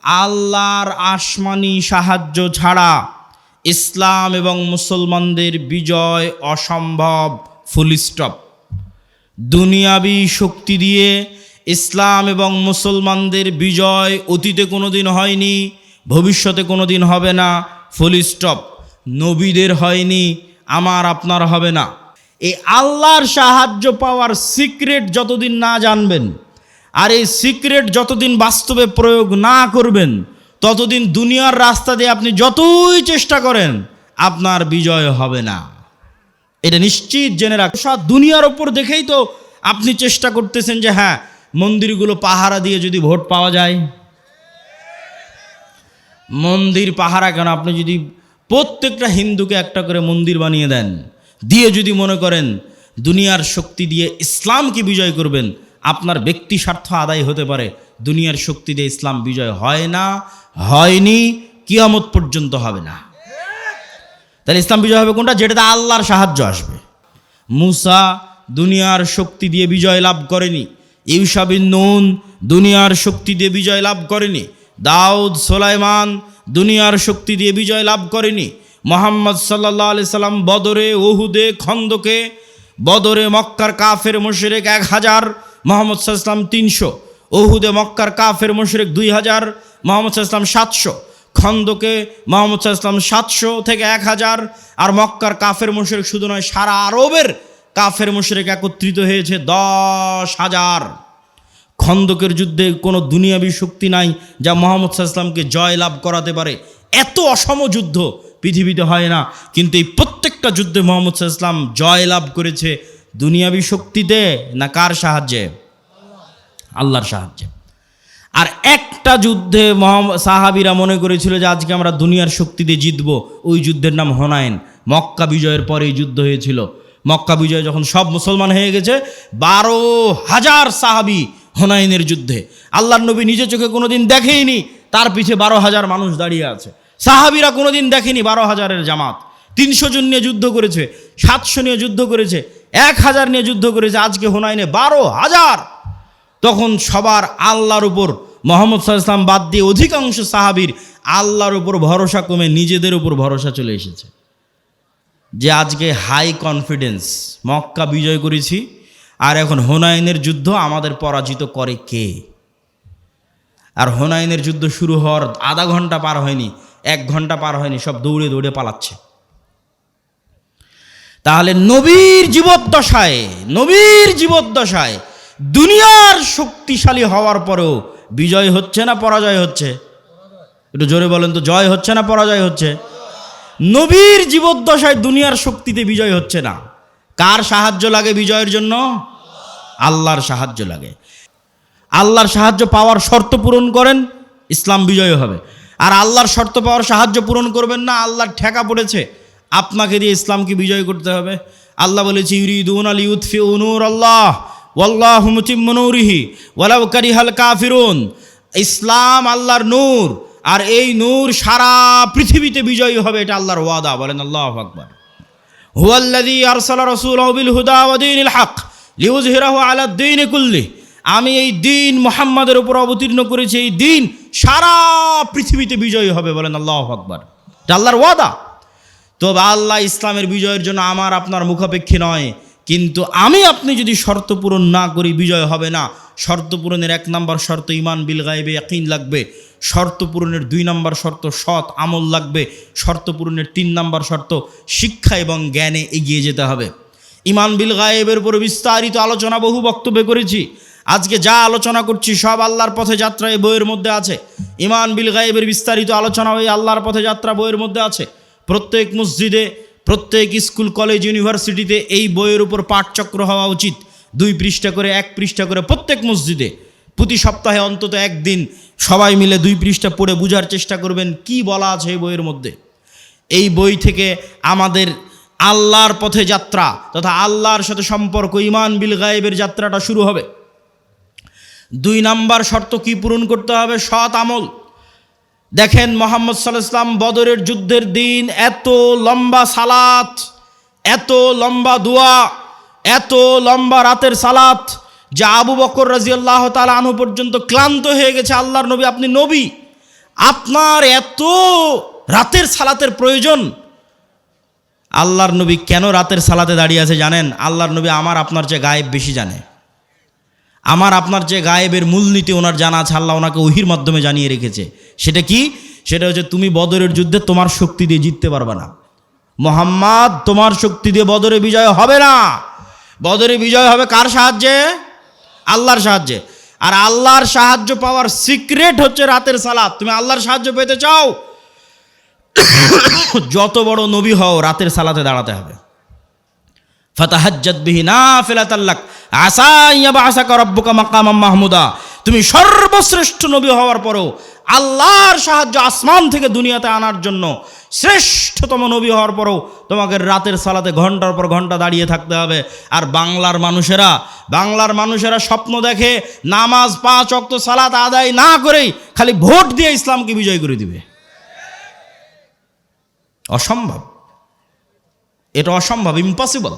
আল্লাহর আসমানি সাহায্য ছাড়া ইসলাম এবং মুসলমানদের বিজয় অসম্ভব, ফুল স্টপ। দুনিয়াবি শক্তি দিয়ে ইসলাম এবং মুসলমানদের বিজয় অতীতে কোনোদিন হয়নি, ভবিষ্যতে কোনোদিন হবে না, ফুল স্টপ। নবীদের হয়নি, আমার আপনার হবে না। এই আল্লাহর সাহায্য পাওয়ার সিক্রেট যতদিন না জানবেন, আর এই সিক্রেট যতদিন বাস্তবে প্রয়োগ না করবেন, ততদিন দুনিয়ার রাস্তা দিয়ে আপনি যতই চেষ্টা করেন আপনার বিজয় হবে না। এটা নিশ্চিত জেনে রাখ। দুনিয়ার ওপর দেখেই তো আপনি চেষ্টা করতেছেন যে হ্যাঁ, মন্দিরগুলো পাহারা দিয়ে যদি ভোট পাওয়া যায়। মন্দির পাহারা কেন? আপনি যদি প্রত্যেকটা হিন্দুকে একটা করে মন্দির বানিয়ে দেন, দিয়ে যদি মনে করেন দুনিয়ার শক্তি দিয়ে ইসলামকে বিজয় করবেন, আপনার ব্যক্তি স্বার্থ আদায় হতে পারে। দুনিয়ার শক্তি দিয়ে ইসলাম বিজয় হয় না, হয়নি, কিয়ামত পর্যন্ত হবে না। তাহলে ইসলাম বিজয় হবে কোনটা? যেটাতে আল্লাহর সাহায্য আসবে। মুসা দুনিয়ার শক্তি দিয়ে বিজয় লাভ করেনি, ইউশা বিন নুন দুনিয়ার শক্তি দিয়ে বিজয় লাভ করেনি, দাউদ সুলাইমান দুনিয়ার শক্তি দিয়ে বিজয় লাভ করেনি, মুহাম্মদ সাল্লাল্লাহু আলাইহি সাল্লাম বদরে, উহুদে, খন্দকে, বদরে মক্কার কাফের মুশরিক 1000, মুহাম্মদ সাল্লাল্লাহু আলাইহি সাল্লাম 300, উহুদে মক্কার কাফের মুশরিক 2000, মুহাম্মদ সাল্লাল্লাহু আলাইহি সাল্লাম 700, খন্দকে মুহাম্মদ সাল্লাল্লাহু আলাইহি সাল্লাম 700 থেকে 1000। আর মক্কার কাফের মুশরিক শুধু নয়, সারা আরবের কাফের মুশরিক একত্রিত হয়েছে 10,000। খন্দকের যুদ্ধে কোনো দুনিয়াবী শক্তি নাই যা মুহাম্মদ সাল্লাল্লাহু আলাইহি সাল্লামকে জয় লাভ করাতে পারে। এত অসম যুদ্ধ পৃথিবীতে হয় না, কিন্তু এই প্রত্যেকটা যুদ্ধে মুহাম্মদ সাল্লাল্লাহু আলাইহি সাল্লাম জয় লাভ করেছে দুনিয়াবী শক্তিতে না কার সাহায্যে? আল্লাহর সাহায্যে। আর একটা যুদ্ধে সাহাবীরা মনে করেছিল যে আজকে আমরা দুনিয়ার শক্তি দিয়ে জিতবো, ওই যুদ্ধের নাম হুনাইন। মক্কা বিজয়ের পরে এই যুদ্ধ হয়েছিল। মক্কা বিজয় যখন সব মুসলমান হয়ে গেছে, 12,000 সাহাবী হুনাইনের যুদ্ধে। আল্লাহর নবী নিজে চোখে কোনোদিন দেখেইনি, তার পিছে 12,000 মানুষ দাঁড়িয়ে আছে। সাহাবীরা কোনোদিন দেখেনি 12,000-এর জামাত। 300 জন নিয়ে যুদ্ধ করেছে, 700 নিয়ে যুদ্ধ করেছে, 1000 নিয়ে যুদ্ধ করেছে, আজকে হুনাইনে 12,000। তখন সবার আল্লাহর উপর, মুহাম্মদ সাল্লাল্লাহু আলাইহি সাল্লাম বাদ দিয়ে অধিকাংশ সাহাবীর আল্লাহর উপর ভরসা কমে নিজেদের উপর ভরসা চলে এসেছে। যে আজকে হাই কনফিডেন্স, মক্কা বিজয় করেছি, আর এখন হুনাইনের যুদ্ধ আমাদের পরাজিত করে কে? আর হুনাইনের যুদ্ধ শুরু হওয়ার আধা ঘন্টা পার হয়নি, 1 ঘন্টা পার হয়নি, সব দৌড়ে দৌড়ে পালাচ্ছে। তাহলে নবীর জীবদ্দশায় দুনিয়ার শক্তিশালী হওয়ার পরেও বিজয় হচ্ছে না পরাজয় হচ্ছে? একটু জোরে বলেন তো, জয় হচ্ছে না পরাজয় হচ্ছে? নবীর জীবদ্দশায় দুনিয়ার শক্তিতে বিজয় হচ্ছে না। কার সাহায্য লাগে বিজয়ের জন্য? আল্লাহর সাহায্য লাগে। আল্লাহর সাহায্য পাওয়ার শর্ত পূরণ করেন, ইসলাম বিজয় হবে। আর আল্লাহর শর্ত পাওয়ার সাহায্য পূরণ করবেন না, আল্লাহর ঠেকা পড়েছে, আপনাকে দিয়ে ইসলামকে বিজয় করতে হবে। আল্লাহ বলেছে, ইউরিদুনা লিইউতফিউ নূরাল্লাহ ওয়াল্লাহু মুতিম্মু নূরিহি ওয়ালাউ কারিহাল কাফিরুন। ইসলাম আল্লাহর নূর, আর এই নূর সারা পৃথিবীতে বিজয়ী হবে, এটা আল্লাহর ওয়াদা। বলেন আল্লাহু আকবার। হুয়াল্লাযী আরসালা রাসূলাহু বিল হুদা ওয়া দীনিল হক লিইয়ুযহিরাহু আলাদ দীনি কুল্লিহি। আমি এই দিন মুহাম্মাদের উপর অবতীর্ণ করেছি, এই দিন সারা পৃথিবীতে বিজয়ী হবে। বলেন আল্লাহু আকবার। এটা আল্লাহর ওয়াদা। তো আল্লাহ ইসলামের বিজয়ের জন্য আমার আপনার মুখাপেক্ষী নয়, কিন্তু আমি আপনি যদি শর্ত পূরণ না করি বিজয় হবে না। শর্ত পূরণের 1 নম্বর শর্ত ঈমান বিল গায়বে ইয়াকিন লাগবে। শর্ত পূরণের 2 নম্বর শর্ত সৎ আমল লাগবে। শর্ত পূরণের 3 নম্বর শর্ত শিক্ষা এবং জ্ঞানে এগিয়ে যেতে হবে। ঈমান বিল গায়বের উপর বিস্তারিত আলোচনা বহু বক্তব্যে করেছি। আজকে যা আলোচনা করছি সব আল্লাহর পথে যাত্রা এই বইয়ের মধ্যে আছে। ঈমান বিল গায়বের বিস্তারিত আলোচনা ওই আল্লাহর পথে যাত্রা বইয়ের মধ্যে আছে। প্রত্যেক মসজিদে, প্রত্যেক স্কুল, কলেজ, ইউনিভার্সিটিতে এই বইয়ের উপর পাঠচক্র হওয়া উচিত। 2 পৃষ্ঠা করে, 1 পৃষ্ঠা করে প্রত্যেক মসজিদে। প্রতি সপ্তাহে অন্তত একদিন সবাই মিলে 2 পৃষ্ঠা পড়ে বোঝার চেষ্টা করবেন কি বলা আছে এই বইয়ের মধ্যে। এই বই থেকে আমাদের আল্লাহর পথে যাত্রা তথা আল্লাহর সাথে সম্পর্ক, ঈমান বিল গায়বের যাত্রাটা শুরু হবে। 2 নম্বর শর্ত কি পূরণ করতে হবে? সৎ আমল। দেখেন মুহাম্মদ সাল্লাল্লাহু আলাইহি ওয়াসাল্লাম বদরের যুদ্ধের দিন এত লম্বা সালাত, এত লম্বা দোয়া, এত লম্বা রাতের সালাত যে আবু বকর রাদিয়াল্লাহু তাআলা আনহু পর্যন্ত ক্লান্ত হয়ে গেছে। আল্লাহর নবী, আপনি নবী, আপনার এত রাতের সালাতের প্রয়োজন, আল্লাহর নবী কেন রাতের সালাতে দাঁড়িয়ে আছে জানেন? আল্লাহর নবী আমার আপনার চেয়ে গায়েব বেশি জানে। আমার আপনার যে গায়েবের মূলনীতি ওনার জানা আছে, আল্লাহ ওনাকে ওহির মাধ্যমে জানিয়ে রেখেছে। সেটা কি? সেটা হচ্ছে তুমি বদরের যুদ্ধে তোমার শক্তি দিয়ে জিততে পারবে না। মুহাম্মদ, তোমার শক্তি দিয়ে বদরে বিজয় হবে না। বদরে বিজয় হবে কার সাহায্যে? আল্লাহর সাহায্যে। আর আল্লাহর সাহায্য পাওয়ার সিক্রেট হচ্ছে রাতের সালাত। তুমি আল্লাহর সাহায্য পেতে চাও, যত বড় নবী হও, রাতের সালাতে দাঁড়াতে হবে। ফাতাহাজ্জাত বিহি নাফিলাতাল লাক আসা ইয়াবআসাকা রাব্বুকা মাকামাম মাহমুদা। তুমি সর্বশ্রেষ্ঠ নবী হওয়ার পরেও আল্লাহর সাহায্য আসমান থেকে দুনিয়াতে আনার জন্য শ্রেষ্ঠতম নবী হওয়ার পরেও তোমাকে রাতের সালাতে ঘন্টার পর ঘন্টা দাঁড়িয়ে থাকতে হবে। আর বাংলার মানুষেরা স্বপ্ন দেখে নামাজ 5 ওয়াক্ত সালাত আদায় না করেই খালি ভোট দিয়ে ইসলামকে বিজয় করে দিবে। অসম্ভব, এটা অসম্ভব, ইম্পসিবল।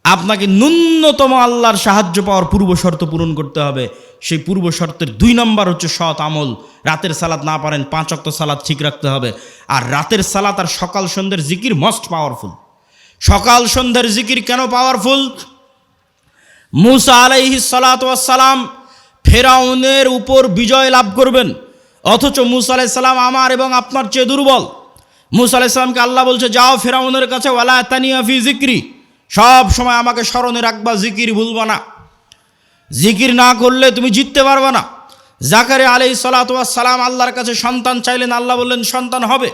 আপনাকে ন্যূনতম আল্লাহর সাহায্য পাওয়ার পূর্ব শর্ত পূরণ করতে হবে। সেই পূর্ব শর্তের 2 নম্বর হচ্ছে সৎ আমল। রাতের সালাত না পারেন 5 ওয়াক্ত সালাত ঠিক রাখতে হবে। আর রাতের সালাত আর সকাল সন্ধ্যের জিকির মোস্ট পাওয়ারফুল। সকাল সন্ধ্যের জিকির কেন পাওয়ারফুল? মূসা আলাইহিস সালাতু ওয়াস সালাম ফেরাউনের উপর বিজয় লাভ করবেন, অথচ মূসা আলাইহিস সালাম আমার এবং আপনার চেয়ে দুর্বল। মূসা আলাইহিস সালামকে আল্লাহ বলছে, যাও ফেরাউনের কাছে, ওয়ালা তানিয়া ফি যিকরি, সব সময় আমাকে স্মরণে রাখবা, জিকির ভুলবা না। জিকির না করলে তুমি জিততে পারবে না। জাকারিয়া আলাইহিস সালাতু ওয়াস সালাম আল্লাহর কাছে সন্তান চাইলেন, আল্লাহ বললেন সন্তান হবে।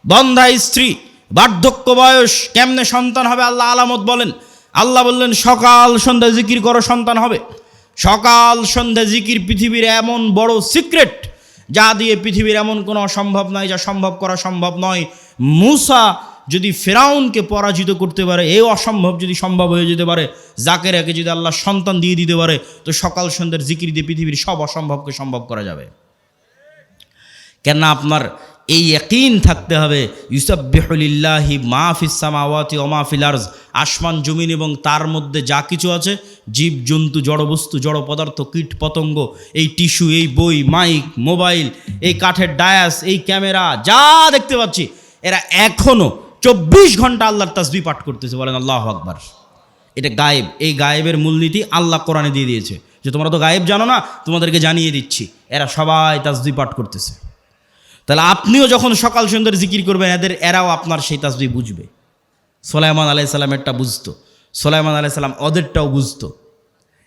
বন্ধা স্ত্রী, বার্ধক্য বয়স, কেমনে সন্তান হবে? আল্লাহ আলামত বলেন। আল্লাহ বললেন সকাল সন্ধ্যা জিকির করো, সন্তান হবে। সকাল সন্ধ্যা জিকির পৃথিবীর এমন বড় সিক্রেট, যা দিয়ে পৃথিবীর এমন কোনো অসম্ভব নাই, যা সম্ভব করা সম্ভব নয়। মূসা যদি ফেরাউনকে পরাজিত করতে পারে, এই অসম্ভব যদি সম্ভব হয়ে যেতে পারে, জাকেরিয়াকে যদি আল্লাহ সন্তান দিয়ে দিতে পারে, তো সকাল সন্ধ্যার জিকির দিয়ে পৃথিবীর সব অসম্ভবকে সম্ভব করা যাবে। কেন? আপনার এই ইয়াকিন থাকতে হবে, ইউসাব্বিহু লিল্লাহি মা ফিস সামাওয়াতি ওয়া মা ফিল আরজ, আসমান জমিন এবং তার মধ্যে যা কিছু আছে, জীব জন্তু, জড়বস্তু, জড় পদার্থ, কীট পতঙ্গ, এই টিস্যু, এই বই, মাইক, মোবাইল, এই কাঠের ডায়াস, এই ক্যামেরা, যা দেখতে পাচ্ছি, এরা এখনও 24 ঘন্টা আল্লাহর তাসবিহ পাঠ করতেছে। বলেন আল্লাহু আকবার। এটা গায়েব। এই গায়েবের মূলনীতি আল্লাহ কোরআনে দিয়ে দিয়েছে, যে তোমরা তো গায়েব জানো না, তোমাদেরকে জানিয়ে দিচ্ছি। এরা সবাই তাসবিহ পাঠ করতেছে। তাহলে আপনিও যখন সকাল সন্ধ্যার জিকির করবেন, এরাও আপনার সেই তাসবিহ বুঝবে। সুলাইমান আলাইহিস সালামেরটা বুঝতো, সুলাইমান আলাইহিস সালাম ওদেরটাও বুঝতো।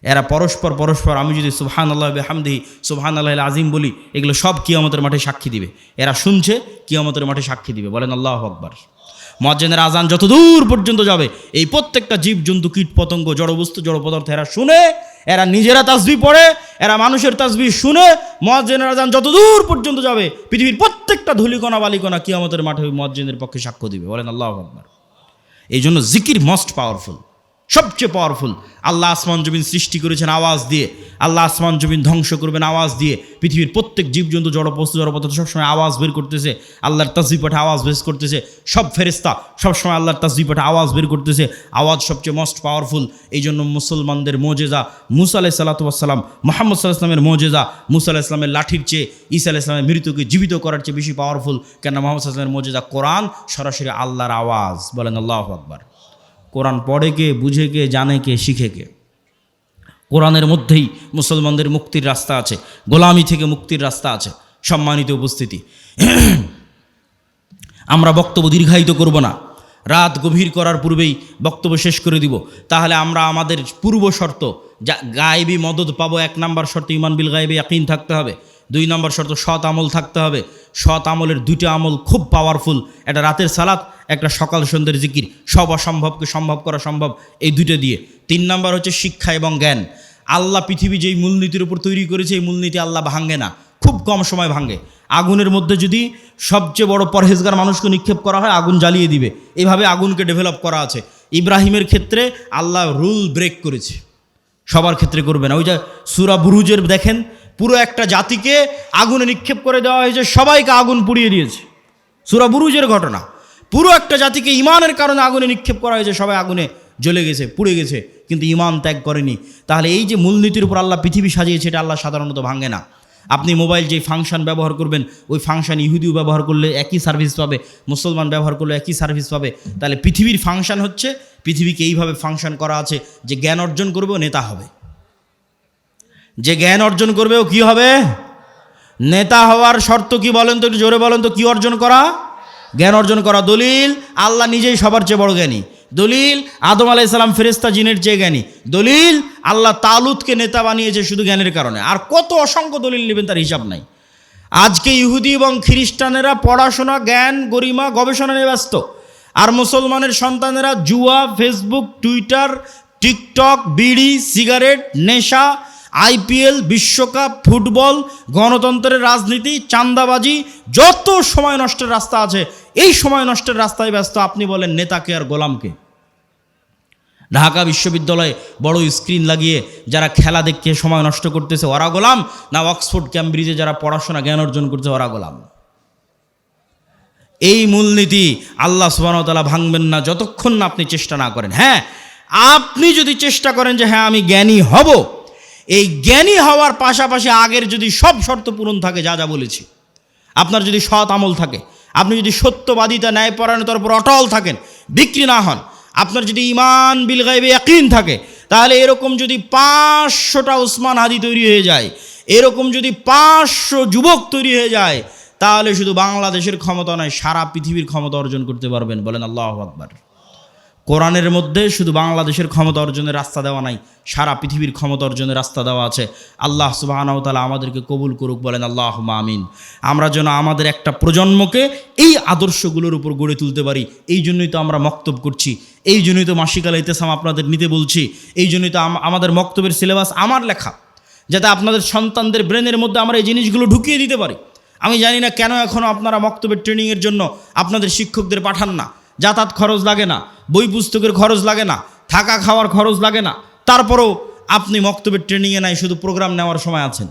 এরা পরস্পর, আমি যদি সুবহানাল্লাহি ওয়া বিহামদিহি সুবহানাল্লাহিল আযীম বলি, এগুলো সব কিয়ামতের মাঠে সাক্ষী দিবে। এরা শুনছে, কিয়ামতের মাঠে সাক্ষী দিবে। বলেন আল্লাহু আকবার। মুয়াজ্জিনের আজান যত দূর পর্যন্ত যাবে, এই প্রত্যেকটা জীব জন্তু, কীট পতঙ্গ, জড়বস্তু, জড় পদার্থ, এরা শুনে, এরা নিজেরা তাসবিহ পড়ে, এরা মানুষের তাসবিহ শুনে। মুয়াজ্জিনের আজান যত দূর পর্যন্ত যাবে, পৃথিবীর প্রত্যেকটা ধূলিকণা বালিকণা কিয়ামতের মাঠে মুয়াজ্জিনের পক্ষে সাক্ষ্য দিবে। বলেন আল্লাহু আকবার। এই জন্য জিকির মোস্ট পাওয়ারফুল, সবচেয়ে পাওয়ারফুল। আল্লাহ আসমান জমিন সৃষ্টি করেছেন আওয়াজ দিয়ে, আল্লাহ আসমান জমিন ধ্বংস করবেন আওয়াজ দিয়ে। পৃথিবীর প্রত্যেক জীবজন্তু, জড়বস্তু, জড়পদার্থ সবসময় আওয়াজ বের করতেছে, আল্লাহর তাসবিহ পাঠে আওয়াজ বের করতেছে। সব ফেরেশতা সবসময় আল্লাহর তাসবিহ পাঠে আওয়াজ বের করতেছে। আওয়াজ সবচেয়ে মোস্ট পাওয়ারফুল। এই জন্য মুসলমানদের মোজেজা মুসা আলাইহিস সালাতু ওয়াস সালাম, মুহাম্মদ সাল্লাল্লাহু আলাইহি ওয়াসাল্লামের মোজেজা মুসা আলাইহিস সালামের লাঠির চেয়ে, ঈসা আলাইহিস সালামের মৃত্যুকে জীবিত করার চেয়ে বেশি পাওয়ারফুল। কেন? মুহাম্মদ সাল্লাল্লাহু আলাইহি ওয়াসাল্লামের মোজেজা কোরআন, সরাসরি আল্লাহর আওয়াজ। বলেন আল্লাহু আকবার। কোরআন পড়ে কে, বুঝে কে, জানে কে, শিখে কে? কোরআনের মধ্যেই মুসলমানদের মুক্তির রাস্তা আছে, গোলামি থেকে মুক্তির রাস্তা আছে। সম্মানিত উপস্থিতি, আমরা বক্তব্য দীর্ঘায়িত করব না, রাত গভীর করার পূর্বেই বক্তব্য শেষ করে দিব। তাহলে আমরা আমাদের পূর্ব শর্ত, যা গায়েবী মদদ পাবো, 1 নম্বর শর্ত ঈমান বিল গায়বি ইয়াকিন থাকতে হবে। 2 নম্বর শর্ত সৎ আমল থাকতে হবে। সৎ আমলের 2টা আমল খুব পাওয়ারফুল, একটা রাতের সালাত, একটা সকাল সন্ধ্যের জিকির। সব অসম্ভবকে সম্ভব করা সম্ভব এই 2টা দিয়ে। 3 নম্বর হচ্ছে শিক্ষা এবং জ্ঞান। আল্লাহ পৃথিবী যেই মূলনীতির উপর তৈরি করেছে, এই মূলনীতি আল্লাহ ভাঙে না, খুব কম সময় ভাঙে। আগুনের মধ্যে যদি সবচেয়ে বড় পরহেজগার মানুষকে নিক্ষেপ করা হয়, আগুন জ্বালিয়ে দিবে। এইভাবে আগুনকে ডেভেলপ করা আছে। ইব্রাহিমের ক্ষেত্রে আল্লাহ রুল ব্রেক করেছে, সবার ক্ষেত্রে করবে না। ওই যে সূরা বুরুজের দেখেন, পুরো একটা জাতিকে আগুনে নিক্ষেপ করে দেওয়া হয়েছে, সবাইকে আগুন পুড়িয়ে দিয়েছে। সূরা বুরুজের ঘটনা, পুরো একটা জাতিকে ঈমানের কারণে আগুনে নিক্ষেপ করা হয়েছে, সবাই আগুনে জ্বলে গেছে, পুড়ে গেছে, কিন্তু ঈমান ত্যাগ করেনি। তাহলে এই যে মূলনীতির উপর আল্লাহ পৃথিবী সাজিয়েছে, এটা আল্লাহ সাধারণত ভাঙে না। আপনি মোবাইল যেই ফাংশন ব্যবহার করবেন ওই ফাংশন ইহুদিও ব্যবহার করলে একই সার্ভিস পাবে, মুসলমান ব্যবহার করলে একই সার্ভিস পাবে। তাহলে পৃথিবীর ফাংশন হচ্ছে, পৃথিবীকে এইভাবে ফাংশন করা আছে যে জ্ঞান অর্জন করবে ও নেতা হবে, যে জ্ঞান অর্জন করবে ও কী হবে? নেতা হওয়ার শর্ত কি বলেন তো, একটু জোরে বলেন তো, কি অর্জন করা? জ্ঞান অর্জন করা। দলিল আল্লাহ নিজেই সবার চেয়ে বড় জ্ঞানী। দলিল আদম আলাইহিস সালাম ফেরেশতা জিনের চেয়ে জ্ঞানী। দলিল আল্লাহ তালুতকে নেতা বানিয়েছে শুধু জ্ঞানের কারণে। আর কত অসংখ্য দলিল নেবেন তার হিসাব নাই। আজকে ইহুদি এবং খ্রিস্টানেরা পড়াশোনা, জ্ঞান, গরিমা, গবেষণা নিয়ে ব্যস্ত, আর মুসলমানের সন্তানেরা জুয়া, ফেসবুক, টুইটার, টিকটক, বিড়ি, সিগারেট, নেশা, আইপিএল, বিশ্বকাপ, ফুটবল, গণতন্ত্রের রাজনীতি, চাঁদাবাজি, যত সময় নষ্টের রাস্তা আছে এই সময় নষ্টের রাস্তায় ব্যস্ত। আপনি বলেন নেতাকে আর গোলামকে? ঢাকা বিশ্ববিদ্যালয়ে বড় স্ক্রিন লাগিয়ে যারা খেলা দেখে সময় নষ্ট করতেছে ওরা গোলাম, না অক্সফোর্ড ক্যামব্রিজে যারা পড়াশোনা জ্ঞান অর্জন করছে ওরা গোলাম? এই মূলনীতি আল্লাহ সুবহানাহু ওয়া তাআলা ভাঙবেন না যতক্ষণ না আপনি চেষ্টা না করেন। হ্যাঁ, আপনি যদি চেষ্টা করেন যে হ্যাঁ আমি জ্ঞানী হব, এই জ্ঞানী হওয়ার পাশাপাশি আগের যদি সব শর্ত পূরণ থাকে, যা যা বলেছি, আপনার যদি সৎ আমল থাকে, আপনি যদি সত্যবাদিতা, ন্যায়পরায়ণতার উপর অটল থাকেন, বিক্রি না হন, আপনার যদি ঈমান বিল গায়বে ইয়াকিন থাকে, তাহলে এরকম যদি 500টা উসমান হাদি তৈরি হয়ে যায়, এরকম যদি 500 যুবক তৈরি হয়ে যায়, তাহলে শুধু বাংলাদেশের ক্ষমতা নয় সারা পৃথিবীর ক্ষমতা অর্জন করতে পারবেন। বলেন আল্লাহু আকবার। কোরআনের মধ্যে শুধু বাংলাদেশের ক্ষমতা অর্জনের রাস্তা দেওয়া নাই, সারা পৃথিবীর ক্ষমতা অর্জনের রাস্তা দেওয়া আছে। আল্লাহ সুবহানাহু ওয়া তাআলা আমাদেরকে কবুল করুক। বলেন আল্লাহুম্মা আমিন। আমরা যেন আমাদের একটা প্রজন্মকে এই আদর্শগুলোর উপর গড়ে তুলতে পারি। এই জন্যই তো আমরা মক্তব করছি, এই জন্যই তো মাসিক আল ইতিসাম আপনাদের নিতে বলছি, এই জন্যই তো আমাদের মক্তবের সিলেবাস আমার লেখা, যাতে আপনাদের সন্তানদের ব্রেনের মধ্যে আমরা এই জিনিসগুলো ঢুকিয়ে দিতে পারি। আমি জানি না কেন এখনও আপনারা মক্তবের ট্রেনিংয়ের জন্য আপনাদের শিক্ষকদের পাঠান না। যাতায়াত খরচ লাগে না, বই পুস্তকের খরচ লাগে না, থাকা খাওয়ার খরচ লাগে না, তারপরেও আপনি মক্তবের ট্রেনিংয়ে নাই, শুধু প্রোগ্রাম নেওয়ার সময় আছেন।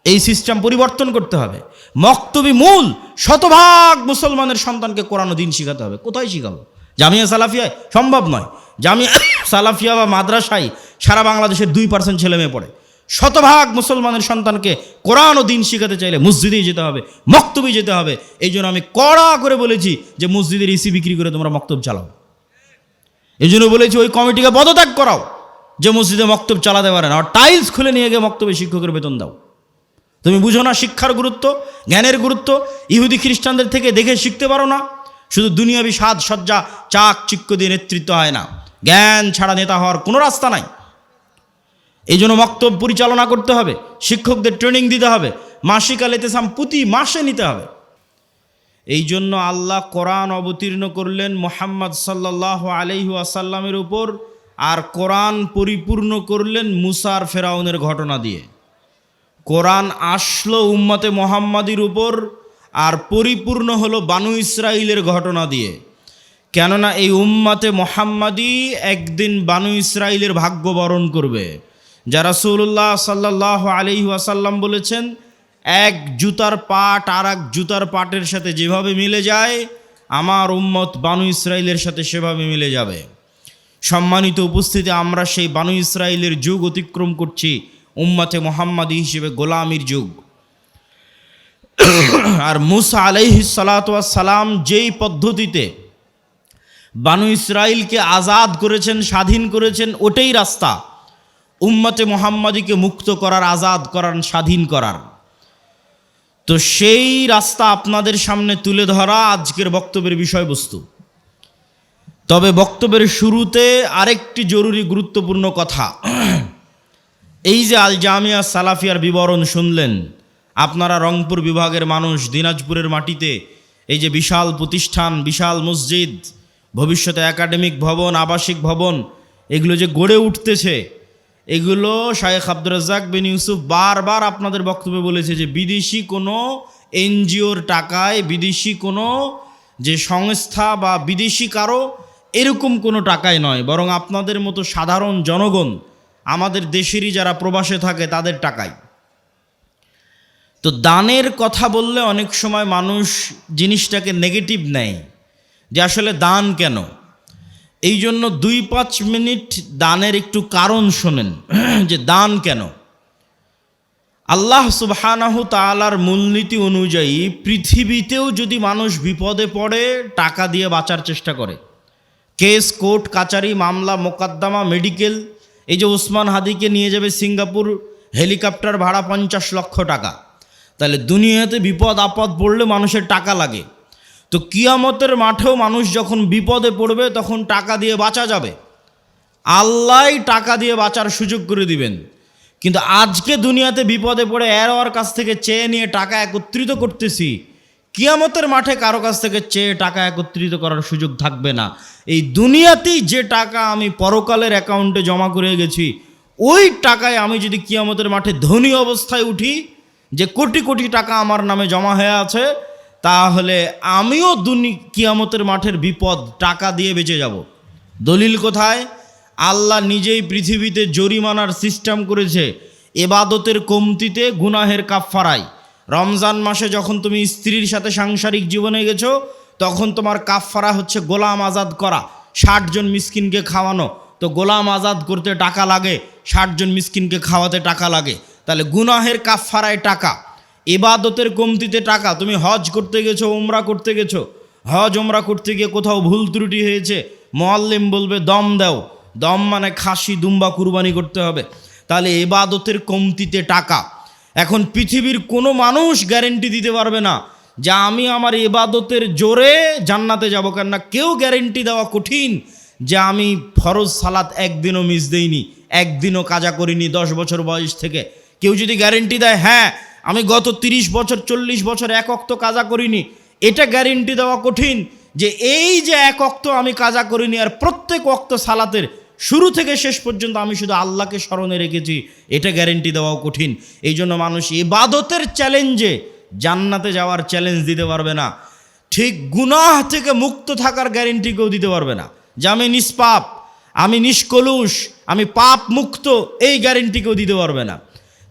এই সিস্টেম পরিবর্তন করতে হবে। মক্তবি মূল, শতভাগ মুসলমানের সন্তানকে কোরআন ও দ্বীন শিখাতে হবে। কোথায় শিখাবো? জামিয়া সালাফিয়ায়? সম্ভব নয়। জামিয়া সালাফিয়া বা মাদ্রাসায় সারা বাংলাদেশের 2% ছেলে মেয়ে পড়ে। শতভাগ মুসলমানের সন্তানকে কোরআন ও দ্বীন শিখাতে চাইলে মসজিদেই যেতে হবে, মক্তবে যেতে হবে। এই জন্য আমি কড়া করে বলেছি যে মসজিদের ইসি বিক্রি করে তোমরা মক্তব চালাও। এই জন্য বলেছি ওই কমিটিকে পদত্যাগ করাও যে মসজিদে মক্তব চালাতে পারে না, আর টাইলস খুলে নিয়ে গিয়ে মক্তবে শিক্ষকের বেতন দাও। তুমি বুঝো না শিক্ষার গুরুত্ব, জ্ঞানের গুরুত্ব? ইহুদি খ্রিস্টানদের থেকে দেখে শিখতে পারো না? শুধু দুনিয়াবি সাজ সজ্জা, চাক চিক্ক দিয়ে নেতৃত্ব হয় না। জ্ঞান ছাড়া নেতা হওয়ার কোনো রাস্তা নাই। এই জন্য মক্তব পরিচালনা করতে হবে, শিক্ষকদের ট্রেনিং দিতে হবে, মাসিক আল ইতিসাম প্রতি মাসে নিতে হবে। এই জন্য আল্লাহ কোরআন অবতীর্ণ করলেন মুহাম্মদ সাল্লাল্লাহু আলাইহি ওয়াসাল্লামের উপর, আর কোরআন পরিপূর্ণ করলেন মুসার ফেরাউনের ঘটনা দিয়ে। কোরআন আসলো উম্মতে মুহাম্মাদির উপর, আর পরিপূর্ণ হলো বানু ইসরাইলের ঘটনা দিয়ে। কেননা এই উম্মতে মুহাম্মাদি একদিন বানু ইসরাইলের ভাগ্য বরণ করবে। যা রাসূলুল্লাহ সাল্লাল্লাহু আলাইহি ওয়াসাল্লাম বলেছেন, এক জুতার পাট আর এক জুতার পাটের সাথে যেভাবে মিলে যায়, আমার উম্মত বানু ইসরাইলের সাথে সেভাবে মিলে যাবে। সম্মানিত উপস্থিতি, আমরা সেই বানু ইসরাইলের যুগ অতিক্রম করছি, উম্মতে মুহাম্মাদি হিসেবে গোলামির যুগ। আর মুসা আলাইহিস সালাতু ওয়াস সালাম যেই পদ্ধতিতে বানু ইসরাইলকে আজাদ করেছেন, স্বাধীন করেছেন, ওটাই রাস্তা উম্মতে মুহাম্মাদিকে মুক্ত করার, আজাদ করার, স্বাধীন করার। তো সেই রাস্তা আপনাদের সামনে তুলে ধরা আজকের বক্তব্যের বিষয়বস্তু। তবে বক্তব্যের শুরুতে আরেকটি জরুরি গুরুত্বপূর্ণ কথা। এই যে আল জামিয়া সালাফিয়ার বিবরণ শুনলেন, আপনারা রংপুর বিভাগের মানুষ, দিনাজপুরের মাটিতে এই যে বিশাল প্রতিষ্ঠান, বিশাল মসজিদ, ভবিষ্যতে একাডেমিক ভবন, আবাসিক ভবন, এগুলো যে গড়ে উঠতেছে, এগুলো শায়েখ আব্দুর রাজ্জাক বিন ইউসুফ বারবার আপনাদের বক্তব্যে বলেছে যে বিদেশি কোনো এনজিওর টাকায়, বিদেশি কোনো যে সংস্থা বা বিদেশি কারো এরকম কোনো টাকায় নয়, বরং আপনাদের মতো সাধারণ জনগণ, আমাদের দেশেরই যারা প্রবাসে থাকে তাদের টাকায়। তো দানের কথা বললে অনেক সময় মানুষ জিনিসটাকে নেগেটিভ নেয় যে আসলে দান কেন। এই জন্য 2-5 মিনিট দানের একটু কারণ শোনেন যে দান কেন। আল্লাহ সুবহানাহু তাআলার মূলনীতি অনুযায়ী পৃথিবীতেও যদি মানুষ বিপদে পড়ে টাকা দিয়ে বাঁচার চেষ্টা করে, কেস কোর্ট কাচারি মামলা মোকদ্দমা মেডিকেল, এই যে ওসমান হাদিকে নিয়ে যাবে সিঙ্গাপুর, হেলিকপ্টার ভাড়া 50 লক্ষ টাকা, তাহলে দুনিয়াতে বিপদ আপদ পড়লে মানুষের টাকা লাগে। তো কিয়ামতের মাঠেও মানুষ যখন বিপদে পড়বে তখন টাকা দিয়ে বাঁচা যাবে, আল্লাহই টাকা দিয়ে বাঁচার সুযোগ করে দিবেন। কিন্তু আজকে দুনিয়াতে বিপদে পড়ে ওর কাছ থেকে চেয়ে নিয়ে টাকা একত্রিত করতেছি, কিয়ামতের মাঠে কারো কাছ থেকে চেয়ে টাকা একত্রিত করার সুযোগ থাকবে না। এই দুনিয়াতেই যে টাকা আমি পরকালের অ্যাকাউন্টে জমা করে গেছি, ওই টাকায় আমি যদি কিয়ামতের মাঠে ধনী অবস্থায় উঠি, যে কোটি কোটি টাকা আমার নামে জমা হয়ে আছে, তাহলে আমিও কিয়ামতের মাঠের বিপদ টাকা দিয়ে বেঁচে যাব। দলিল কোথায়? আল্লাহ নিজেই পৃথিবীতে জরিমানার সিস্টেম করেছে ইবাদতের কমতিতে, গুনাহের কাফফারায়। রমজান মাসে যখন তুমি স্ত্রীর সাথে সাংসারিক জীবনে গেছো, তখন তোমার কাফফারা হচ্ছে গোলাম আজাদ করা, 60 জন মিসকিনকে খাওয়ানো। তো গোলাম আজাদ করতে টাকা লাগে, 60 জন মিসকিনকে খাওয়াতে টাকা লাগে। তাহলে গুনাহের কাফফারায় টাকা, ইবাদতের কমতিতে টাকা। তুমি হজ করতে গেছো, উমরা করতে গেছো, হজ উমরা করতে গিয়ে কোথাও ভুল ত্রুটি হয়েছে, মুআল্লিম বলবে দম দাও, দম মানে খাসি দুম্বা কুরবানি করতে হবে, তাহলে ইবাদতের কমতিতে টাকা। এখন পৃথিবীর কোনো মানুষ গ্যারেন্টি দিতে পারবে না যে আমি আমার ইবাদতের জোরে জান্নাতে যাব, কেননা কেউ গ্যারেন্টি দেওয়া কঠিন যে আমি ফরজ সালাত একদিনও মিস দেইনি, একদিনও কাজা করিনি 10 বছর বয়স থেকে। কেউ যদি গ্যারেন্টি দেয় হ্যাঁ আমি গত 30 বছর 40 বছর এক ওয়াক্ত কাজা করিনি, এটা গ্যারেন্টি দেওয়া কঠিন। যে এই যে এক ওয়াক্ত আমি কাজা করিনি আর প্রত্যেক ওয়াক্ত সালাতের শুরু থেকে শেষ পর্যন্ত আমি শুধু আল্লাহকে স্মরণে রেখেছি, এটা গ্যারেন্টি দেওয়াও কঠিন। এই জন্য মানুষ ইবাদতের চ্যালেঞ্জে জান্নাতে যাওয়ার চ্যালেঞ্জ দিতে পারবে না, ঠিক গুনাহ থেকে মুক্ত থাকার গ্যারেন্টি কেউ দিতে পারবে না, যে আমি নিষ্পাপ, আমি নিষ্কলুষ, আমি পাপ মুক্ত, এই গ্যারেন্টি কেউ দিতে পারবে না।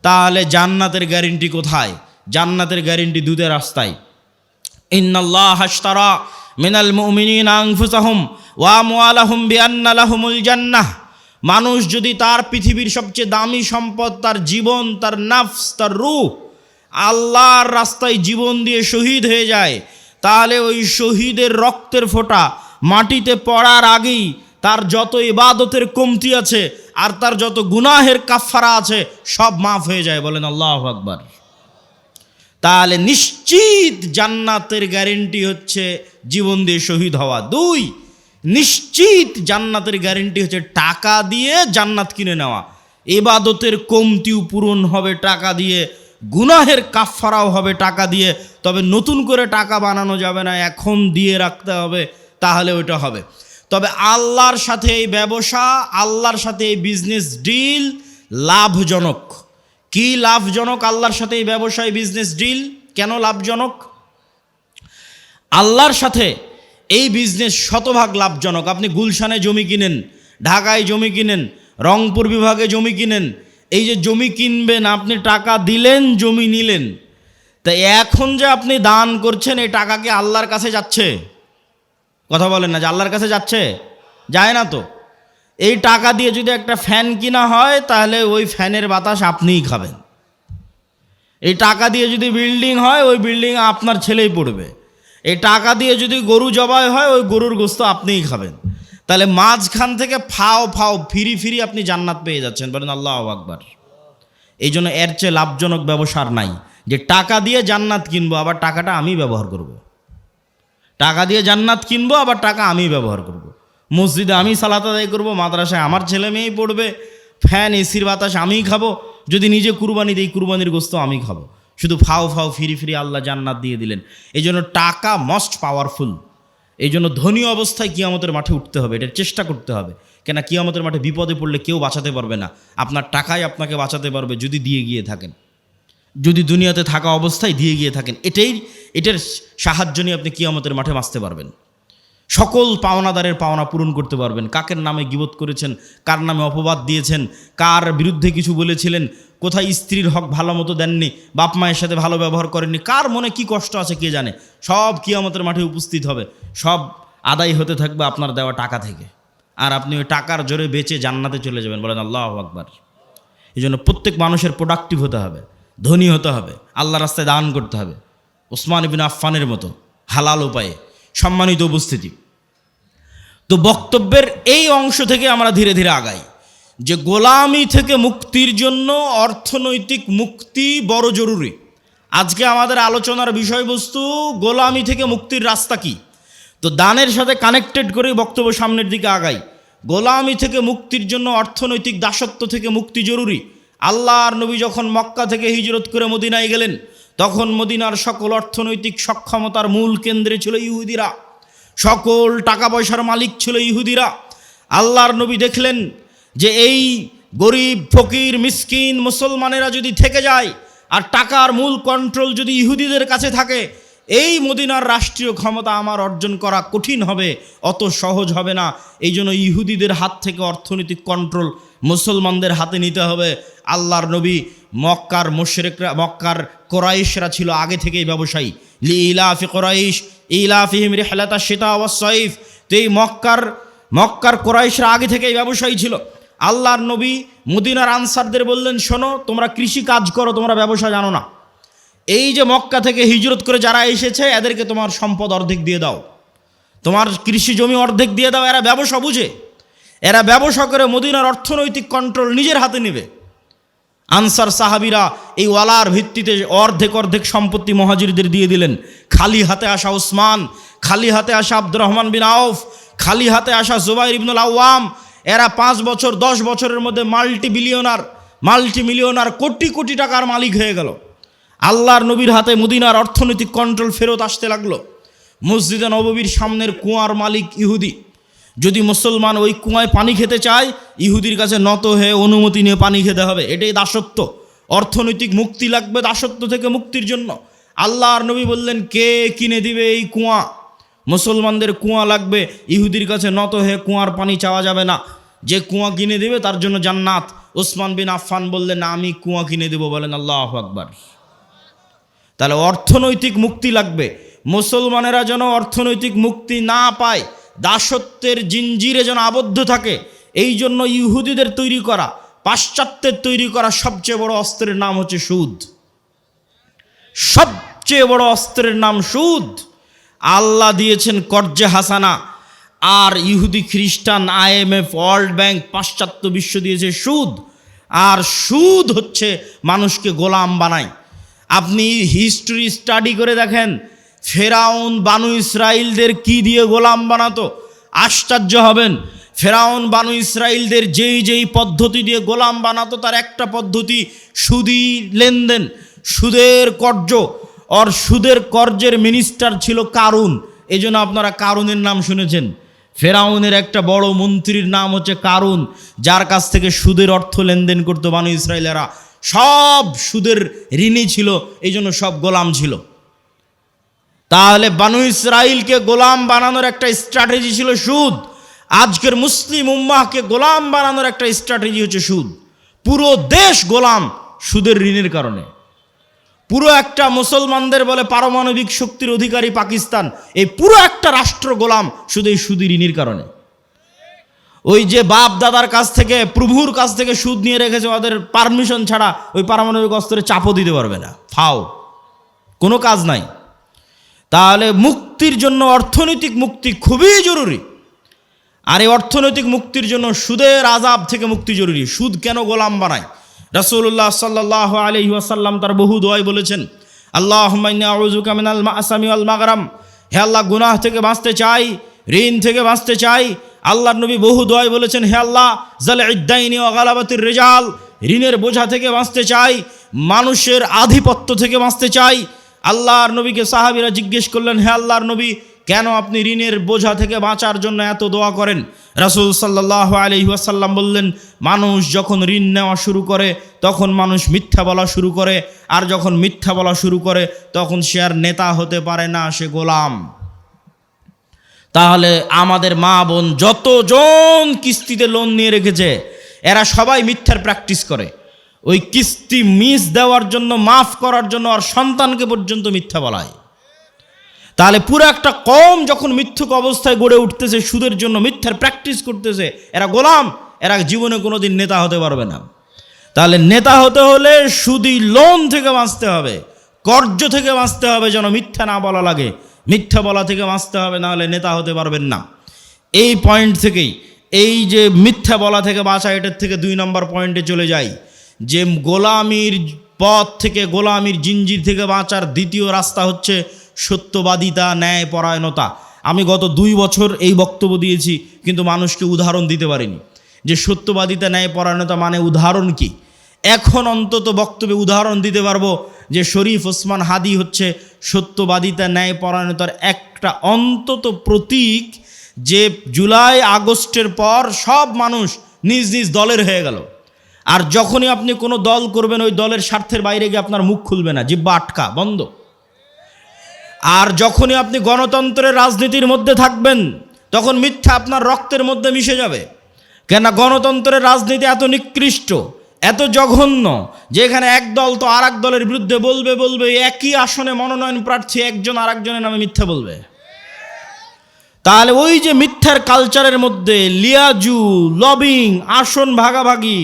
তাহলে জান্নাতের গ্যারেন্টি কোথায়? জান্নাতের গ্যারেন্টি দুধের রাস্তায়। ইন্নাল্লাহ আশতারা মিনাল মুমিনিনা আনফুসাহুম ওয়া আমওয়ালাহুম বিআন্না লাহুমুল জান্নাহ। মানুষ যদি তার পৃথিবীর সবচেয়ে দামি সম্পদ, তার জীবন, তার নাফস, তার রূহ, আল্লাহর রাস্তায় জীবন দিয়ে শহীদ হয়ে যায়, তাহলে ওই শহীদের রক্তের ফোঁটা মাটিতে পড়ার আগেই তার যত ইবাদতের কমতি আছে আর তার যত গুনাহের কাফফারা আছে সব মাফ হয়ে যায়। বলেন আল্লাহু আকবার। তাহলে নিশ্চিত জান্নাতের গ্যারেন্টি হচ্ছে জীবন দিয়ে শহীদ হওয়া। 2, নিশ্চিত জান্নাতের গ্যারেন্টি হচ্ছে টাকা দিয়ে জান্নাত কিনে নেওয়া। ইবাদতের কমতিও পূরণ হবে টাকা দিয়ে, গুনাহের কাফফারাও হবে টাকা দিয়ে। তবে নতুন করে টাকা বানানো যাবে না, এখন দিয়ে রাখতে হবে, তাহলে ওইটা হবে। তবে আল্লাহর সাথে এই ব্যবসা, আল্লাহর সাথে এই বিজনেস ডিল লাভজনক। কি লাভজনক আল্লাহর সাথে এই ব্যবসায় বিজনেস ডিল? কেন লাভজনক? আল্লাহর সাথে এই বিজনেস শতভাগ লাভজনক। আপনি গুলশানে জমি কিনেন, ঢাকায় জমি কিনেন, রংপুর বিভাগে জমি কিনেন, এই যে জমি কিনবেন, আপনি টাকা দিলেন, জমি নিলেন, তাই এখন যে আপনি দান করছেন এই টাকা কি আল্লাহর কাছে যাচ্ছে? কথা বলেন না, যে আল্লাহর কাছে যাচ্ছে? যায় না তো। এই টাকা দিয়ে যদি একটা ফ্যান কিনা হয়, তাহলে ওই ফ্যানের বাতাস আপনিই খাবেন। এই টাকা দিয়ে যদি বিল্ডিং হয়, ওই বিল্ডিংয়ে আপনার ছেলেই পড়বে। এই টাকা দিয়ে যদি গরু জবাই হয়, ওই গরুর গোস্ত আপনিই খাবেন। তাহলে মাঝখান থেকে ফাও ফাও ফিরি আপনি জান্নাত পেয়ে যাচ্ছেন। বলেন আল্লাহু আকবার। এই জন্য এর চেয়ে লাভজনক ব্যবসার নাই, যে টাকা দিয়ে জান্নাত কিনবো আবার টাকাটা আমি ব্যবহার করব। টাকা দিয়ে জান্নাত কিনবো আবার টাকা আমি ব্যবহার করব। মসজিদে আমি সালাত আদায় করবো, মাদ্রাসায় আমার ছেলে মেয়েই পড়বে, ফ্যান এসির বাতাস আমিই খাবো, যদি নিজে কুরবানি দিই কুরবানির গোস্ত আমি খাবো। শুধু ফাও ফিরি আল্লাহ জান্নাত দিয়ে দিলেন। এই জন্য টাকা মোস্ট পাওয়ারফুল। এই জন্য ধনী অবস্থায় কিয়ামতের মাঠে উঠতে হবে, এটার চেষ্টা করতে হবে। কেন কিয়ামতের মাঠে বিপদে পড়লে কেউ বাঁচাতে পারবে না, আপনার টাকাই আপনাকে বাঁচাতে পারবে যদি দিয়ে গিয়ে থাকেন, যদি দুনিয়াতে থাকা অবস্থায় দিয়ে গিয়ে থাকেন। এটার সাহায্য নিয়ে আপনি কিয়ামতের মাঠে বাঁচতে পারবেন। সকল পাওনাদারের পাওনা পূরণ করতে পারবেন। কাকের নামে গীবত করেছেন, কার নামে অপবাদ দিয়েছেন, কার বিরুদ্ধে কিছু বলেছিলেন, কোথায় স্ত্রীর হক ভালো মতো দেননি, বাপ মায়ের সাথে ভালো ব্যবহার করেননি, কার মনে কি কষ্ট আছে কে জানে, সব কিয়ামতের মাঠে উপস্থিত হবে। সব আদায় হতে থাকবে আপনার দেওয়া টাকা থেকে, আর আপনি ওই টাকার জোরে বেচে জান্নাতে চলে যাবেন। বলেন আল্লাহু আকবার। এই জন্য প্রত্যেক মানুষের প্রোডাক্টিভ হতে হবে। ধনী হতে হবে, আল্লাহ রাস্তায় দান করতে হবে, ওসমান ইবনে আফফানের মতো হালাল উপায়ে। সম্মানিত উপস্থিতি, তো বক্তব্যের এই অংশ থেকে আমরা ধীরে ধীরে আগাই যে গোলামি থেকে মুক্তির জন্য অর্থনৈতিক মুক্তি বড় জরুরি। আজকে আমাদের আলোচনার বিষয়বস্তু গোলামি থেকে মুক্তির রাস্তা কি। তো দানের সাথে কানেক্টেড করে বক্তব্য সামনের দিকে আগাই। গোলামি থেকে মুক্তির জন্য অর্থনৈতিক দাসত্ব থেকে মুক্তি জরুরি। আল্লাহর নবী যখন মক্কা থেকে হিজরত করে মদিনায় গেলেন, তখন মদিনার সকল অর্থনৈতিক সক্ষমতার মূল কেন্দ্রে ছিল ইহুদিরা, সকল টাকা পয়সার মালিক ছিল ইহুদিরা। আল্লাহর নবী দেখলেন যে এই গরিব ফকির মিসকিন মুসলমানেরা যদি থেকে যায় আর টাকার মূল কন্ট্রোল যদি ইহুদিদের কাছে থাকে, এই মদিনার রাষ্ট্রীয় ক্ষমতা আমার অর্জন করা কঠিন হবে, অত সহজ হবে না। এই জন্য ইহুদিদের হাত থেকে অর্থনৈতিক কন্ট্রোল মুসলমানদের হাতে নিতে হবে। আল্লাহর নবী মক্কার মুশরিকরা, মক্কার কোরাইশরা ছিল আগে থেকেই ব্যবসায়ী। লিইলাফি কোরাইশ ইলাফিহিম রিহলাতাশ শিতা ওয়াস সাইফ। তো এই মক্কার কোরাইশরা আগে থেকেই ব্যবসায়ী ছিল। আল্লাহর নবী মদিনার আনসারদের বললেন, শোনো, তোমরা কৃষি কাজ করো, তোমরা ব্যবসা জানো না। এই যে মক্কা থেকে হিজরত করে যারা এসেছে, এদেরকে তোমার সম্পদ অর্ধেক দিয়ে দাও, তোমার কৃষি জমি অর্ধেক দিয়ে দাও। এরা ব্যবসা বুঝে, এরা ব্যবসা করে মদিনার অর্থনৈতিক কন্ট্রোল নিজের হাতে নেবে। আনসার সাহাবিরা এই ওয়ালার ভিত্তিতে অর্ধেক সম্পত্তি মহাজিরদের দিয়ে দিলেন। খালি হাতে আসা ওসমান, খালি হাতে আসা আব্দুর রহমান বিন আউফ, খালি হাতে আসা জুবাইর ইবনুল আওয়াম, এরা 5 বছর 10 বছরের মধ্যে মাল্টি মিলিয়নার কোটি কোটি টাকার মালিক হয়ে গেল। আল্লাহর নবীর হাতে মদিনার অর্থনৈতিক কন্ট্রোল ফেরত আসতে লাগলো। মসজিদে নববীর সামনের কুয়ার মালিক ইহুদি। যদি মুসলমান ওই কুয়ায় পানি খেতে চায়, ইহুদির কাছে নত হয়ে অনুমতি নিয়ে পানি খেতে হবে। এটাই দাসত্ব। অর্থনৈতিক মুক্তি লাগবে দাসত্ব থেকে মুক্তির জন্য। আল্লাহর নবী বললেন, কে কিনে দিবে এই কুয়া? মুসলমানদের কুয়া লাগবে, ইহুদির কাছে নত হয়ে কুয়ার পানি চাওয়া যাবে না। যে কুয়া কিনে দেবে তার জন্য জান্নাত। ওসমান বিন আফফান বললেন, আমি কুয়া কিনে দেব। বলেন আল্লাহু আকবার। তাহলে অর্থনৈতিক মুক্তি লাগবে। মুসলমানেরা যেন অর্থনৈতিক মুক্তি না পায়, দাসত্বের জিঞ্জিরে যেন আবদ্ধ থাকে, এই জন্য ইহুদিদের তৈরি করা, পাশ্চাত্যের তৈরি করা সবচেয়ে বড় অস্ত্রের নাম হচ্ছে সুদ। সবচেয়ে বড় অস্ত্রের নাম সুদ। আল্লাহ দিয়েছেন কর্জে হাসানা, আর ইহুদি খ্রিস্টান IMF ওয়ার্ল্ড ব্যাংক পাশ্চাত্য বিশ্ব দিয়েছে সুদ। আর সুদ হচ্ছে মানুষকে গোলাম বানায়। আপনি হিস্ট্রি স্টাডি করে দেখেন, ফেরাউন বানু ইসরাইলদের কি দিয়ে গোলাম বানাতো, আশ্চর্য হবেন। ফেরাউন বানু ইসরাইলদের যেই পদ্ধতি দিয়ে গোলাম বানাতো, তার একটা পদ্ধতি সুদি লেনদেন, সুদের কর্জ। আর সুদের কর্জের মিনিস্টার ছিল কারুন। এই জন্য আপনারা কারুনের নাম শুনেছেন। ফেরাউনের একটা বড় মন্ত্রীর নাম হচ্ছে কারুন, যার কাছ থেকে সুদের অর্থ লেনদেন করতো বানু ইসরাইলেরা। সব সুদের ঋণী ছিল, এই জন্য সব গোলাম ছিল। তাহলে বানু ইসরাইলকে গোলাম বানানোর একটা স্ট্র্যাটেজি ছিল সুদ। আজকের মুসলিম উম্মাহকে গোলাম বানানোর একটা স্ট্র্যাটেজি হচ্ছে সুদ। পুরো দেশ গোলাম সুদের ঋণের কারণে। পুরো একটা মুসলমানদের বলে পারমাণবিক শক্তির অধিকারী পাকিস্তান, এই পুরো একটা রাষ্ট্র গোলাম শুধু এই সুদি ঋণের কারণে। ওই যে বাপ দাদার কাছ থেকে, প্রভুর কাছ থেকে সুদ নিয়ে রেখেছে, ওদের পারমিশন ছাড়া ওই পারমাণবিক অস্ত্রে চাপও দিতে পারবে না। ফাও, কোনো কাজ নাই। তাহলে মুক্তির জন্য অর্থনৈতিক মুক্তি খুবই জরুরি। আর এই অর্থনৈতিক মুক্তির জন্য সুদের আযাব থেকে মুক্তি জরুরি। সুদ কেন গোলাম বানায়? রাসূলুল্লাহ সাল্লাল্লাহু আলাইহি ওয়াসাল্লাম তার বহু দোয়ায় বলেছেন, আল্লাহুম্মা ইন্নী আউযুকা মিনাল মা'সামি ওয়াল মাগরাম। হে আল্লাহ, গুনাহ থেকে বাঁচতে চাই, ঋণ থেকে বাঁচতে চাই। আল্লাহর নবী বহু দোয়ায় বলেছেন, হে আল্লাহ, যালঈদ-দাইনি ওয়া গালাবাতির রিজাল, ঋণের বোঝা থেকে বাঁচতে চাই, মানুষের আধিপত্য থেকে বাঁচতে চাই। আল্লাহর নবীকে সাহাবীরা জিজ্ঞেস করলেন, হে আল্লাহর নবী, কেন আপনি ঋণের বোঝা থেকে বাঁচার জন্য এত দোয়া করেন? রাসূল সাল্লাল্লাহু আলাইহি ওয়াসাল্লাম বললেন, মানুষ যখন ঋণ নেওয়া শুরু করে তখন মানুষ মিথ্যা বলা শুরু করে, আর যখন মিথ্যা বলা শুরু করে তখন সে আর নেতা হতে পারে না, সে গোলাম। তাহলে আমাদের মা বোন যতজন কিস্তিতে লোন নিয়ে রেখেছে, এরা সবাই মিথ্যার প্র্যাকটিস করে। ওই কিস্তি মিস দেওয়ার জন্য, মাফ করার জন্য আর সন্তানকে পর্যন্ত মিথ্যা বলায়। তাহলে পুরো একটা কম যখন মিথ্যুক অবস্থায় গড়ে উঠতেছে, সুদের জন্য মিথ্যার প্র্যাকটিস করতেছে, এরা গোলাম, এরা জীবনে কোনোদিন নেতা হতে পারবে না। তাহলে নেতা হতে হলে সুদি লোন থেকে বাঁচতে হবে, কর্জ থেকে বাঁচতে হবে, যেন মিথ্যা না বলা লাগে, মিথ্যা বলা থেকে বাঁচতে হবে, না হলে নেতা হতে পারবেন না। এই পয়েন্ট থেকেই, এই যে মিথ্যা বলা থেকে বাঁচা, এটার থেকে 2 নম্বর পয়েন্টে চলে যাই, যে গোলামির পথ থেকে, গোলামির জিঞ্জির থেকে বাঁচার দ্বিতীয় রাস্তা হচ্ছে সত্যবাদিতা, ন্যায় পরায়ণতা। আমি গত 2 বছর এই বক্তব্য দিয়েছি, কিন্তু মানুষকে উদাহরণ দিতে পারিনি যে সত্যবাদিতা, ন্যায় পরায়ণতা মানে উদাহরণ কি। এখন অন্তত বক্তব্যে উদাহরণ দিতে পারবো যে শরীফ ওসমান হাদি হচ্ছে সত্যবাদিতা, ন্যায় পরায়ণতার একটা অন্তত প্রতীক, যে জুলাই আগস্টের পর সব মানুষ নিজ নিজ দলের হয়ে গেল। আর যখনই আপনি কোনো দল করবেন, ওই দলের স্বার্থের বাইরে গিয়ে আপনার মুখ খুলবে না, জিহ্বা আটকা, বন্ধ। আর যখনই আপনি গণতন্ত্রের রাজনীতির মধ্যে থাকবেন, তখন মিথ্যা আপনার রক্তের মধ্যে মিশে যাবে। কেননা গণতন্ত্রের রাজনীতি এত নিকৃষ্ট, এত জঘন্য, যে এখানে এক দল তো আর এক দলের বিরুদ্ধে বলবে, একই আসনে মনোনয়ন প্রার্থী একজন আর একজনের নামে মিথ্যা বলবে। তাহলে ওই যে মিথ্যার কালচারের মধ্যে লিয়াজু, লবিং, আসন ভাগাভাগি,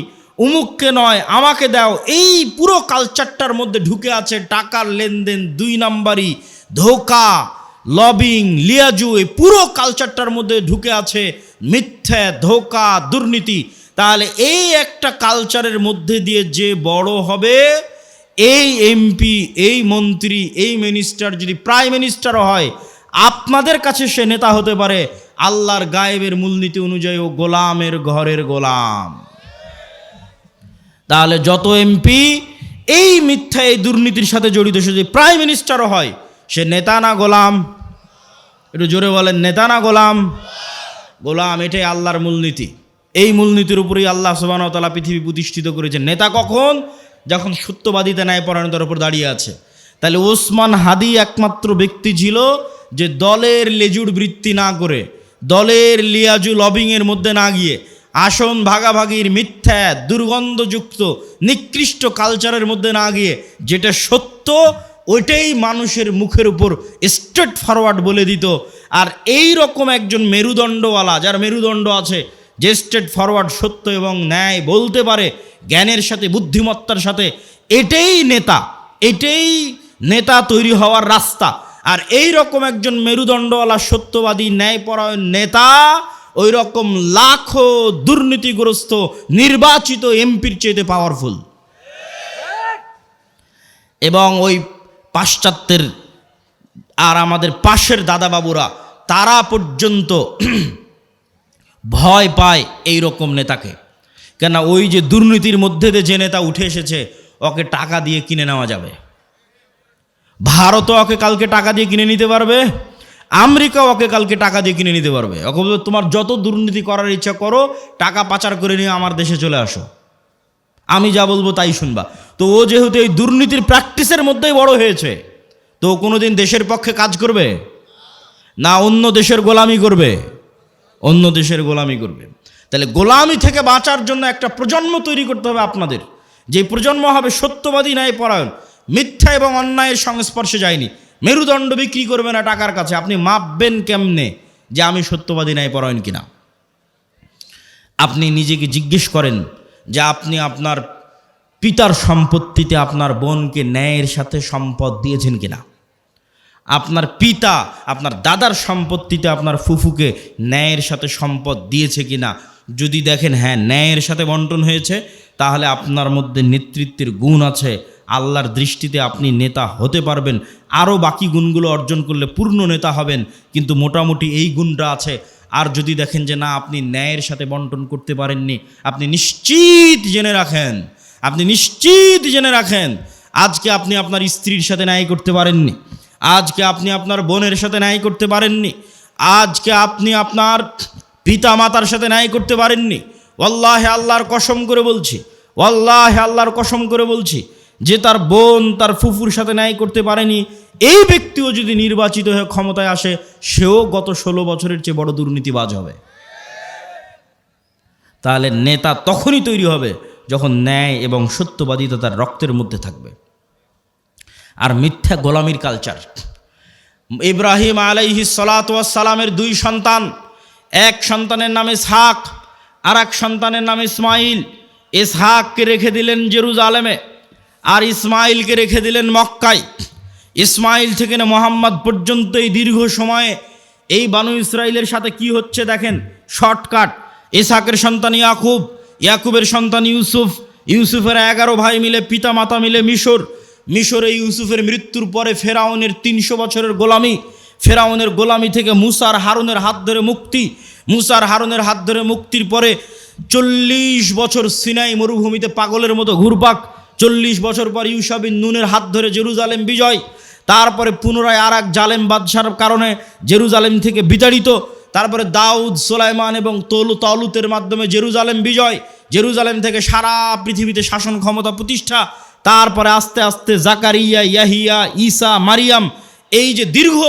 উমুককে নয় আমাকে দাও, এই পুরো কালচারটার মধ্যে ঢুকে আছে টাকার লেনদেন, 2 নাম্বারি, ধোঁকা, লবিং, লিয়াজু, এই পুরো কালচারটার মধ্যে ঢুকে আছে মিথ্যা, ধোঁকা, দুর্নীতি। তাহলে এই একটা কালচারের মধ্যে দিয়ে যে বড় হবে, এই এমপি, এই মন্ত্রী, এই মিনিস্টার যদি প্রাইম মিনিস্টারও হয়, আপনাদের কাছে সে নেতা হতে পারে আল্লাহর গায়েবের মূলনীতি অনুযায়ী ও গোলামের ঘরের গোলাম। তাহলে যত এমপি এই মিথ্যা, এই দুর্নীতির সাথে জড়িত, সে যদি প্রাইম মিনিস্টারও হয়, সে নেতা না গোলাম? একটু জোরে বলেন, নেতা না গোলাম? গোলাম। এটাই আল্লাহর মূলনীতি। এই মূলনীতির উপরেই আল্লাহ সুবহানাহু ওয়া তাআলা পৃথিবী প্রতিষ্ঠিত করেছেন। নেতা কখন? যখন সত্যবাদিতা, ন্যায় পরায়ণতার উপর দাঁড়িয়ে আছে। তাহলে ওসমান হাদি একমাত্র ব্যক্তি ছিল যে দলের লেজুর বৃত্তি না করে, দলের লিয়াজু লবিংয়ের মধ্যে না গিয়ে, আসন ভাগাভাগির মিথ্যা, দুর্গন্ধযুক্ত, নিকৃষ্ট কালচারের মধ্যে না গিয়ে, যেটা সত্য ওইটাই মানুষের মুখের উপর স্ট্রেট ফরওয়ার্ড বলে দিত। আর এই রকম একজন মেরুদণ্ডওয়ালা, যার মেরুদণ্ড আছে, যে স্ট্রেট ফরওয়ার্ড সত্য এবং ন্যায় বলতে পারে জ্ঞানের সাথে, বুদ্ধিমত্তার সাথে, এটাই নেতা, এটাই নেতা তৈরি হওয়ার রাস্তা। আর এই রকম একজন মেরুদণ্ডওয়ালা, সত্যবাদী, ন্যায়পরায়ণ নেতা ওই রকম লাখো দুর্নীতিগ্রস্ত নির্বাচিত এমপির চেয়ে পাওয়ারফুল। এবং ওই পাশ্চাত্যের আর আমাদের পাশের দাদাবাবুরা, তারা পর্যন্ত ভয় পায় এই রকম নেতাকে। কেন? ওই যে দুর্নীতির মধ্যে দিয়ে যে নেতা উঠে এসেছে, ওকে টাকা দিয়ে কিনে নেওয়া যাবে। ভারতও ওকে কালকে টাকা দিয়ে কিনে নিতে পারবে, আমেরিকা ওকে কালকে টাকা দিয়ে কিনে নিতে পারবে। ওকে বলবে তোমার যত দুর্নীতি করার ইচ্ছা করো, টাকা পাচার করে নিয়ে আমার দেশে চলে আসো, আমি যা বলবো তাই শুনবা। তো ও যেহেতু এই দুর্নীতির প্র্যাকটিসের মধ্যেই বড় হয়েছে, তো কোনোদিন দেশের পক্ষে কাজ করবে না, অন্য দেশের গোলামি করবে, অন্য দেশের গোলামি করবে। তাহলে গোলামি থেকে বাঁচার জন্য একটা প্রজন্ম তৈরি করতে হবে আপনাদের, যে প্রজন্ম হবে সত্যবাদী, ন্যায়পরায়ণ, মিথ্যা এবং অন্যায়ের সংস্পর্শে যায়নি, মেরুদণ্ড বিক্রি করবে না টাকার কাছে। আপনি মাপবেন কেমনে যে আমি সত্যবাদী, ন্যায়পরায়ণ কিনা? আপনি নিজেকে জিজ্ঞেস করেন যে আপনি আপনার পিতার সম্পত্তিতে আপনার বোনকে ন্যায়ের সাথে সম্পদ দিয়েছেন কিনা? আপনার পিতা আপনার দাদার সম্পত্তিতে আপনার ফুফুকে ন্যায়ের সাথে সম্পদ দিয়েছে কিনা? যদি দেখেন হ্যাঁ, ন্যায়ের সাথে বন্টন হয়েছে, তাহলে আপনার মধ্যে নেতৃত্বের গুণ আছে, আল্লাহর দৃষ্টিতে আপনি নেতা হতে পারবেন। আরও বাকি গুণগুলো অর্জন করলে পূর্ণ নেতা হবেন, কিন্তু মোটামুটি এই গুণটা আছে। আর যদি দেখেন যে না, আপনি ন্যায়ের সাথে বন্টন করতে পারেননি, আপনি নিশ্চিত জেনে রাখেন, আপনি নিশ্চিত জেনে রাখেন, আজকে আপনি আপনার স্ত্রীর সাথে ন্যায় করতে পারেননি, আজকে আপনি আপনার বোনের সাথে ন্যায় করতে পারেননি, আজকে আপনি আপনার পিতা মাতার সাথে ন্যায় করতে পারেননি। ওয়াল্লাহি আল্লাহর কসম করে বলছি, ওয়াল্লাহি আল্লাহর কসম করে বলছি, যে তার বোন তার ফুফুর সাথে ন্যায় করতে পারেনি, এই ব্যক্তিও যদি নির্বাচিত হয়ে ক্ষমতায় আসে, সেও গত 16 বছরের চেয়ে বড় দুর্নীতিবাজ হবে। তাহলে নেতা তখনই তৈরি হবে যখন ন্যায় এবং সত্যবাদিতা তার রক্তের মধ্যে থাকবে। আর মিথ্যা গোলামির কালচার, ইব্রাহিম আলাইহিস সালাতু ওয়াস সালামের 2 সন্তান, এক সন্তানের নাম ইসহাক আর এক সন্তানের নাম ইসমাইল। ইসহাককে রেখে দিলেন জেরুজালেমে, আর ইসমাইলকে রেখে দিলেন মক্কায়। ইসমাইল থেকে না মোহাম্মদ পর্যন্ত এই দীর্ঘ সময়ে এই বানু ইসরাইলের সাথে কি হচ্ছে দেখেন, শর্টকাট। ইসহাকের সন্তান ইয়াকুব, ইয়াকুবের সন্তান ইউসুফ, ইউসুফের 11 ভাই মিলে পিতা মাতা মিলে মিশরে ইউসুফের মৃত্যুর পরে ফেরাউনের 300 বছরের গোলামি, ফেরাউনের গোলামি থেকে মুসার হারুনের হাত ধরে মুক্তি, মুসার হারুনের হাত ধরে মুক্তির পরে 40 বছর সিনাই মরুভূমিতে পাগলের মতো ঘুরপাক, 40 বছর পর ইউশা বিন নুনের হাত ধরে জেরুজালেম বিজয়, তারপরে পুনরায় আর এক জালেম বাদশার কারণে জেরুজালেম থেকে বিতাড়িত, তারপরে দাউদ, সুলাইমান এবং তালুতের মাধ্যমে জেরুজালেম বিজয়, জেরুজালেম থেকে সারা পৃথিবীতে শাসন ক্ষমতা প্রতিষ্ঠা, তারপরে আস্তে আস্তে জাকারিয়া, ইয়াহিয়া, ঈসা, মারিয়াম। এই যে দীর্ঘ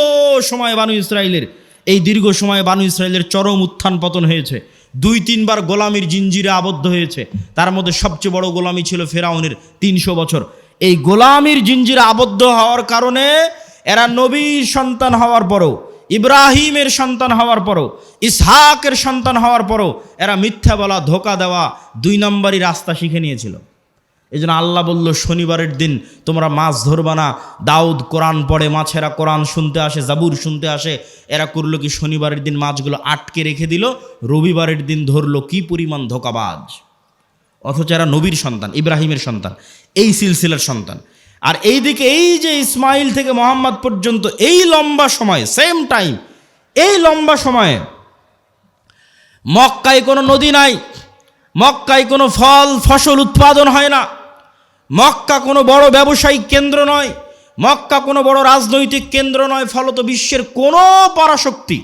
সময় বানু ইসরাইলের, এই দীর্ঘ সময়ে বানু ইসরাইলের চরম উত্থান পতন হয়েছে, 2-3 বার গোলামির জিঞ্জিরে আবদ্ধ হয়েছে। তার মধ্যে সবচেয়ে বড় গোলামি ছিল ফেরাউনের 300 বছর। এই গোলামির জিঞ্জিরে আবদ্ধ হওয়ার কারণে এরা নবীর সন্তান হওয়ার পরও, ইব্রাহিমের সন্তান হওয়ার পরও, ইসহাকের সন্তান হওয়ার পরও এরা মিথ্যা বলা, ধোকা দেওয়া, 2 নম্বরই রাস্তা শিখে নিয়েছিল। এই জন্য আল্লাহ বলল, শনিবারের দিন তোমরা মাছ ধরবা না। দাউদ কোরআন পড়ে, মাছেরা কোরআন শুনতে আসে, জাবুর শুনতে আসে। এরা করলো কি, শনিবারের দিন মাছগুলো আটকে রেখে দিল, রবিবারের দিন ধরলো। কি পরিমাণ ধোকাবাজ! অথচ এরা নবীর সন্তান, ইব্রাহিমের সন্তান, এই সিলসিলার সন্তান। আর এইদিকে এই যে ইসমাইল থেকে মোহাম্মদ পর্যন্ত এই লম্বা সময়, সেম টাইম, এই লম্বা সময়ে মক্কায় কোনো নদী নাই, মক্কায় কোনো ফল ফসল উৎপাদন হয় না, মক্কা কোনো বড় ব্যবসায়িক কেন্দ্র নয়, মক্কা কোনো বড় রাজনৈতিক কেন্দ্র নয়। ফলত বিশ্বের কোনো পরাশক্তি,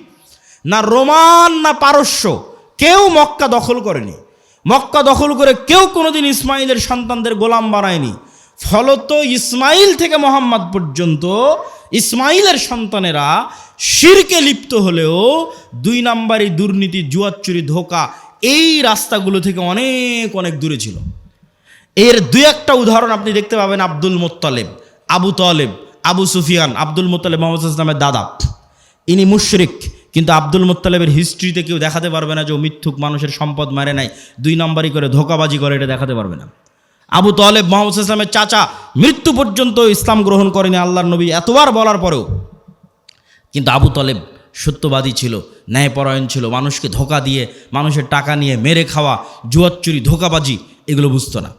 না রোমান না পারস্য, কেউ মক্কা দখল করেনি। মক্কা দখল করে কেউ কোনোদিন ইসমাইলের সন্তানদের গোলাম বানায়নি। ফলত ইসমাইল থেকে মোহাম্মদ পর্যন্ত ইসমাইলের সন্তানেরা শিরকে লিপ্ত হলেও 2 নম্বরই দুর্নীতি, জুয়াচুরি, ধোঁকা, এই রাস্তাগুলো থেকে অনেক অনেক দূরে ছিল। এর 2-1টা উদাহরণ আপনি দেখতে পাবেন। আব্দুল মোত্তালেব, আবু তালেব, আবু সুফিয়ান। আব্দুল মোত্তালেব মোহাম্মদ ইসলামের দাদা, ইনি মুশরিক, কিন্তু আব্দুল মোত্তালেবের হিস্ট্রিতে কেউ দেখাতে পারবে না যে ও মিথ্যুক, মানুষের সম্পদ মারে নাই, 2 নম্বরই করে ধোঁকাবাজি করে, এটা দেখাতে পারবে না। আবু তালেব মোহাম্মদ ইসলামের চাচা, মৃত্যু পর্যন্ত ইসলাম গ্রহণ করেনি আল্লাহর নবী এতবার বলার পরেও। কিন্তু আবু তালেব সত্যবাদী ছিল, ন্যায়পরায়ণ ছিল, মানুষকে ধোঁকা দিয়ে, মানুষের টাকা নিয়ে মেরে খাওয়া, জুয়াচুরি, ধোঁকাবাজি এগুলো বুঝতো না।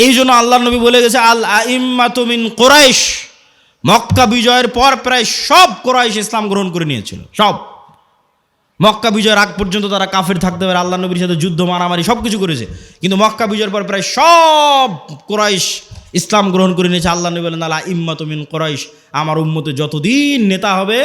এই জন্য আল্লাহর নবী বলে গেছে, আল আইম্মাতু মিন কুরাইশ। মক্কা বিজয়ের পর প্রায় সব কুরাইশ ইসলাম গ্রহণ করে নিয়েছিল, সব। মক্কা বিজয়ের আগ পর্যন্ত তারা কাফের থাকতে পারে, আল্লাহ নবীর সাথে যুদ্ধ, মারামারি সব কিছু করেছে, কিন্তু মক্কা বিজয়ের পর প্রায় সব কুরাইশ ইসলাম গ্রহণ করে নিয়েছে। আল্লাহ নবী বলেন, আল আইম্মাতু মিন কুরাইশ, আমার উম্মতে যতদিন নেতা হবে,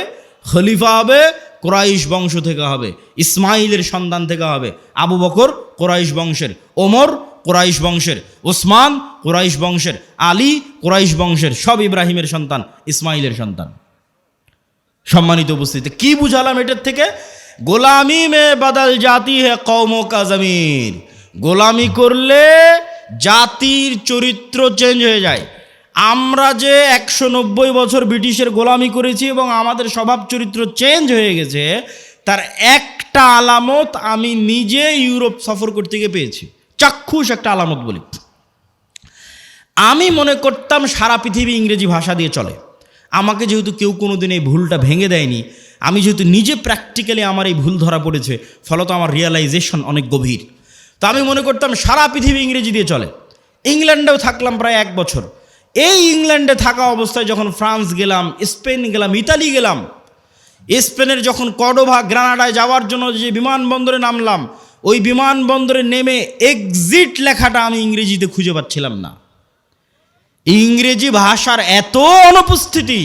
খলিফা হবে, কুরাইশ বংশ থেকে হবে, ইসমাইলের সন্তান থেকে হবে। আবু বকর কুরাইশ বংশের, ওমর কুরাইশ বংশের, ওসমান কুরাইশ বংশের, আলী কুরাইশ বংশের, সব ইব্রাহিমের সন্তান, ইসমাইলের সন্তান। সম্মানিত উপস্থিতি, কি বুঝালাম এটার থেকে? গোলামি মে বদল জাতি হে কওমো কা জমির। গোলামি করলে জাতির চরিত্র চেঞ্জ হয়ে যায়। আমরা যে 190 বছর ব্রিটিশের গোলামি করেছি এবং আমাদের স্বভাব চরিত্র চেঞ্জ হয়ে গেছে, তার একটা আলামত আমি নিজে ইউরোপ সফর করতে গিয়ে পেয়েছি। চাক্ষুষ একটা আলামত বলি। আমি মনে করতাম সারা পৃথিবী ইংরেজি ভাষা দিয়ে চলে। আমাকে যেহেতু কেউ কোনোদিন এই ভুলটা ভেঙে দেয়নি, আমি যেহেতু নিজে প্র্যাকটিক্যালি আমার এই ভুল ধরা পড়েছে, ফলত আমার রিয়েলাইজেশন অনেক গভীর। তো আমি মনে করতাম সারা পৃথিবী ইংরেজি দিয়ে চলে। ইংল্যান্ডেও থাকলাম প্রায় 1 বছর। এই ইংল্যান্ডে থাকা অবস্থায় যখন ফ্রান্স গেলাম, স্পেন গেলাম, ইতালি গেলাম, স্পেনের যখন কর্ডোভা, গ্রানাডায় যাওয়ার জন্য যে বিমানবন্দরে নামলাম, ওই বিমানবন্দরে নেমে এক্সিট লেখাটা আমি ইংরেজিতে খুঁজে পাচ্ছিলাম না। ইংরেজি ভাষার এত অনুপস্থিতি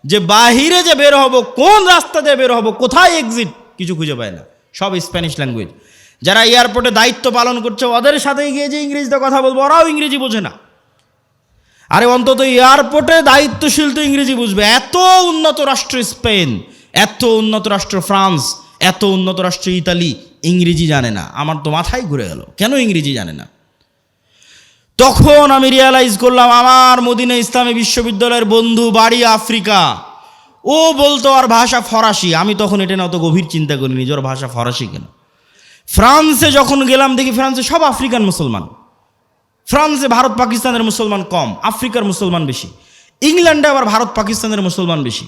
যে বাহিরে যে বের হব, কোন রাস্তা দিয়ে বের হব, কোথায় এক্সিট, কিছু খুঁজে পায় না। সব স্প্যানিশ ল্যাঙ্গুয়েজ। যারা এয়ারপোর্টে দায়িত্ব পালন করছে, ওদের সাথে গিয়ে যে ইংরেজিতে কথা বলবো, ওরাও ইংরেজি বোঝে না। আরে অন্তত এয়ারপোর্টে দায়িত্বশীল তো ইংরেজি বুঝবে। এত উন্নত রাষ্ট্র স্পেন, এত উন্নত রাষ্ট্র ফ্রান্স, এত উন্নত রাষ্ট্র ইতালি, ইংরেজি জানে না। আমার তো মাথায় ঘুরে গেল, কেন ইংরেজি জানে না? তখন আমি রিয়ালাইজ করলাম, আমার মদিনা ইসলামী বিশ্ববিদ্যালয়ের বন্ধু, বাড়ি আফ্রিকা, ও বলতো আর ভাষা ফরাসি। আমি তখন এটা না অত গভীর চিন্তা করিনি যে ওর ভাষা ফরাসি কেন। ফ্রান্সে যখন গেলাম, দেখি ফ্রান্সে সব আফ্রিকান মুসলমান, ফ্রান্সে ভারত পাকিস্তানের মুসলমান কম, আফ্রিকার মুসলমান বেশি। ইংল্যান্ডে আবার ভারত পাকিস্তানের মুসলমান বেশি,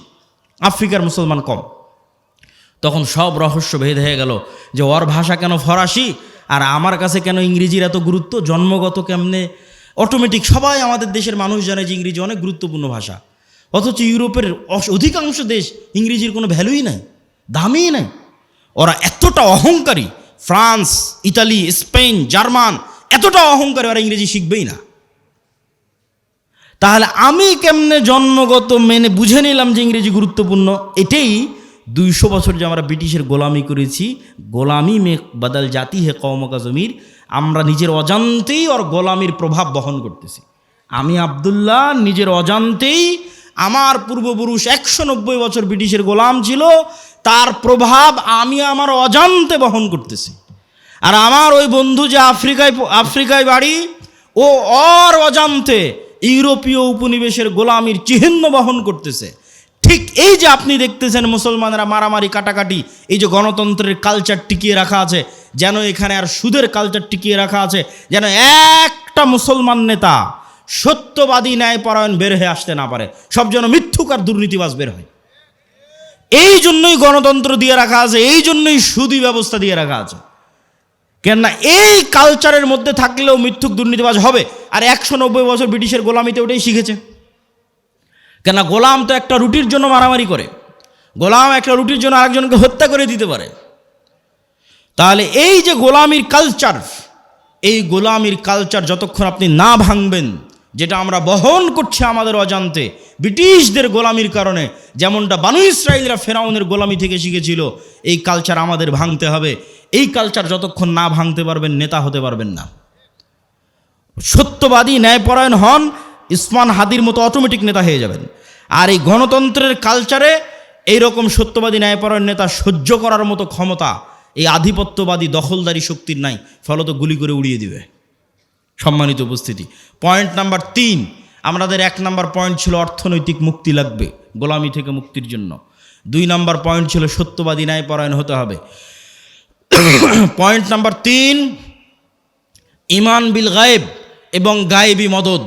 আফ্রিকার মুসলমান কম। তখন সব রহস্য ভেদ হয়ে গেল যে ওর ভাষা কেন ফরাসি আর আমার কাছে কেন ইংরেজির এত গুরুত্ব, জন্মগত কেমনে অটোমেটিক। সবাই আমাদের দেশের মানুষ জানে যে ইংরেজি অনেক গুরুত্বপূর্ণ ভাষা, অথচ ইউরোপের অধিকাংশ দেশ ইংরেজির কোনো ভ্যালুই নাই, দামই নাই। ওরা এতটা অহংকারী, ফ্রান্স, ইতালি, স্পেন, জার্মান এতটা অহংকারী, ওরা ইংরেজি শিখবেই না। তাহলে আমি কেমনে জন্মগত মেনে বুঝে নিলাম যে ইংরেজি গুরুত্বপূর্ণ? এটাই 200 বছর যে আমরা ব্রিটিশের গোলামি করেছি, গোলামি মে বদল জাতি হে কওমকা জমির, আমরা নিজের অজান্তেই ওর গোলামির প্রভাব বহন করতেছি। আমি আব্দুল্লাহ নিজের অজান্তেই, আমার পূর্বপুরুষ 190 বছর ব্রিটিশের গোলাম ছিল, তার প্রভাব আমি আমার অজান্তে বহন করতেছি। আর আমার ওই বন্ধু যে আফ্রিকায় বাড়ি, ও ওর অজান্তে ইউরোপীয় উপনিবেশের গোলামির চিহ্ন বহন করতেছে। ঠিক এই যে আপনি দেখতেছেন মুসলমানেরা মারামারি কাটাকাটি, এই যে গণতন্ত্রের কালচার টিকিয়ে রাখা আছে, যেন এখানে আর সুদের কালচার টিকিয়ে রাখা আছে, যেন একটা মুসলমান নেতা সত্যবাদী ন্যায়পরায়ণ বের হয়ে আসতে না পারে, সব যেন মিথ্যুক আর দুর্নীতিবাজ বের হয়। এই জন্যই গণতন্ত্র দিয়ে রাখা আছে, এই জন্যই সুদী ব্যবস্থা দিয়ে রাখা আছে। কেননা এই কালচারের মধ্যে থাকলেও মিথ্যুক দুর্নীতিবাজ হবে। আর 190 বছর ব্রিটিশের গোলামিতে ওটাই শিখেছে। কেননা গোলাম তো একটা রুটির জন্য মারামারি করে, গোলাম একটা রুটির জন্য আরেকজনকে হত্যা করে দিতে পারে। তাহলে এই যে গোলামির কালচার, এই গোলামির কালচার যতক্ষণ আপনি না ভাঙবেন, যেটা আমরা বহন করছি আমাদের অজান্তে ব্রিটিশদের গোলামির কারণে, যেমনটা বানু ইসরাইলরা ফেরাউনের গোলামি থেকে শিখেছিল, এই কালচার আমাদের ভাঙতে হবে। এই কালচার যতক্ষণ না ভাঙতে পারবেন, নেতা হতে পারবেন না। সত্যবাদী ন্যায়পরায়ণ হন, ইসমান হাদির মতো অটোমেটিক নেতা হয়ে যাবেন। আর এই গণতন্ত্রের কালচারে এইরকম সত্যবাদী ন্যায়পরায়ণ নেতা সহ্য করার মতো ক্ষমতা এই আধিপত্যবাদী দখলদারি শক্তির নাই, ফলত গুলি করে উড়িয়ে দিবে। সম্মানিত উপস্থিতি, পয়েন্ট নাম্বার 3, আমাদের 1 নাম্বার পয়েন্ট ছিল অর্থনৈতিক মুক্তি লাগবে গোলামি থেকে মুক্তির জন্য। 2 নাম্বার পয়েন্ট ছিল সত্যবাদী ন্যায়পরায়ণ হতে হবে। পয়েন্ট নাম্বার 3, ইমান বিল গায়েব এবং গায়েবী মদদ।